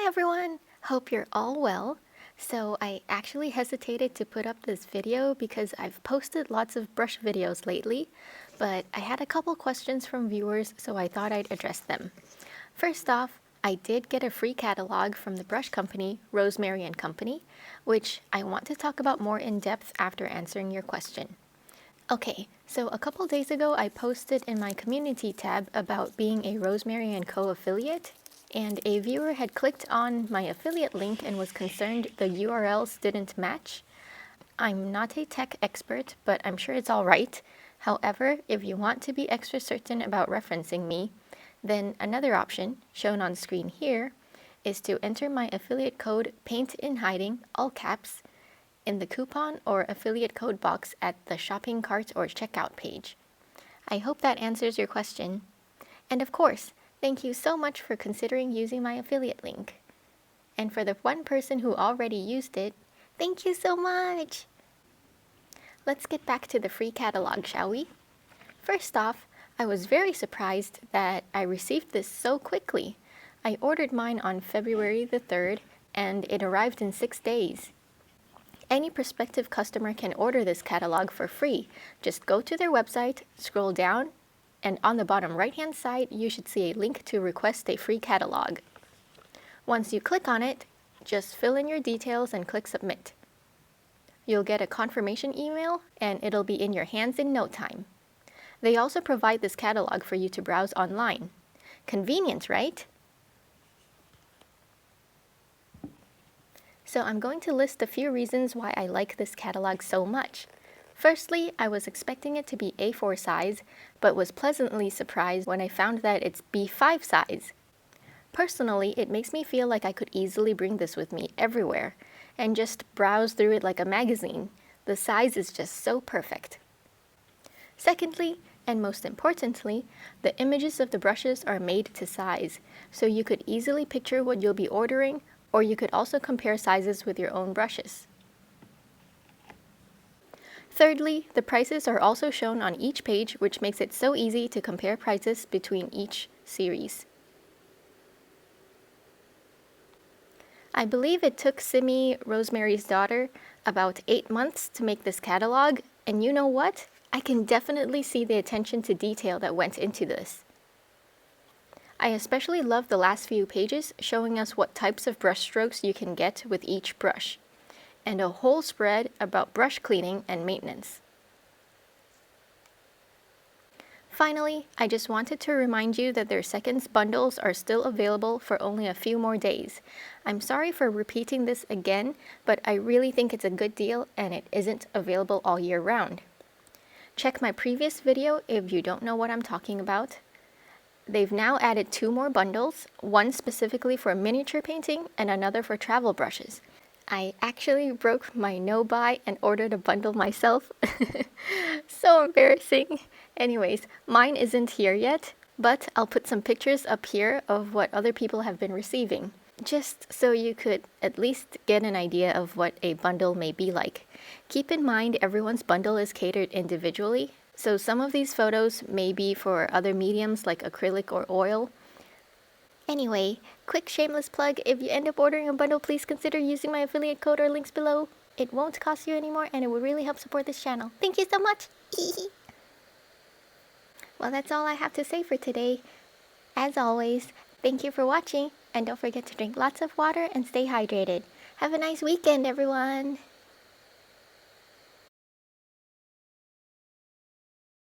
Hi everyone! Hope you're all well. So I actually hesitated to put up this video because I've posted lots of brush videos lately, but I had a couple questions from viewers, so I thought I'd address them. First off, I did get a free catalog from the brush company, Rosemary&Co, which I want to talk about more in depth after answering your question. Okay, so a couple days ago I posted in my community tab about being a Rosemary&Co affiliate, and a viewer had clicked on my affiliate link and was concerned the URLs didn't match. I'm not a tech expert, but I'm sure it's all right. However, if you want to be extra certain about referencing me, then another option, shown on screen here, is to enter my affiliate code PAINTINHIDING, all caps, in the coupon or affiliate code box at the shopping cart or checkout page. I hope that answers your question. And of course, thank you so much for considering using my affiliate link. And for the one person who already used it, thank you so much! Let's get back to the free catalog, shall we? First off, I was very surprised that I received this so quickly. I ordered mine on February the 3rd, and it arrived in 6 days. Any prospective customer can order this catalog for free. Just go to their website, scroll down, and on the bottom right-hand side, you should see a link to request a free catalog. Once you click on it, just fill in your details and click Submit. You'll get a confirmation email, and it'll be in your hands in no time. They also provide this catalog for you to browse online. Convenient, right? So I'm going to list a few reasons why I like this catalog so much. Firstly, I was expecting it to be A4 size, but was pleasantly surprised when I found that it's B5 size. Personally, it makes me feel like I could easily bring this with me everywhere, and just browse through it like a magazine. The size is just so perfect. Secondly, and most importantly, the images of the brushes are made to size, so you could easily picture what you'll be ordering, or you could also compare sizes with your own brushes. Thirdly, the prices are also shown on each page, which makes it so easy to compare prices between each series. I believe it took Simi, Rosemary's daughter, about 8 months to make this catalog, and you know what? I can definitely see the attention to detail that went into this. I especially love the last few pages showing us what types of brush strokes you can get with each brush, and a whole spread about brush cleaning and maintenance. Finally, I just wanted to remind you that their seconds bundles are still available for only a few more days. I'm sorry for repeating this again, but I really think it's a good deal and it isn't available all year round. Check my previous video if you don't know what I'm talking about. They've now added 2 more bundles, one specifically for miniature painting and another for travel brushes. I actually broke my no-buy and ordered a bundle myself. So embarrassing. Anyways, mine isn't here yet, but I'll put some pictures up here of what other people have been receiving, just so you could at least get an idea of what a bundle may be like. Keep in mind everyone's bundle is catered individually, so some of these photos may be for other mediums like acrylic or oil. Anyway, quick shameless plug, if you end up ordering a bundle, please consider using my affiliate code or links below. It won't cost you anymore and it will really help support this channel. Thank you so much! Well, that's all I have to say for today. As always, thank you for watching, and don't forget to drink lots of water and stay hydrated. Have a nice weekend, everyone!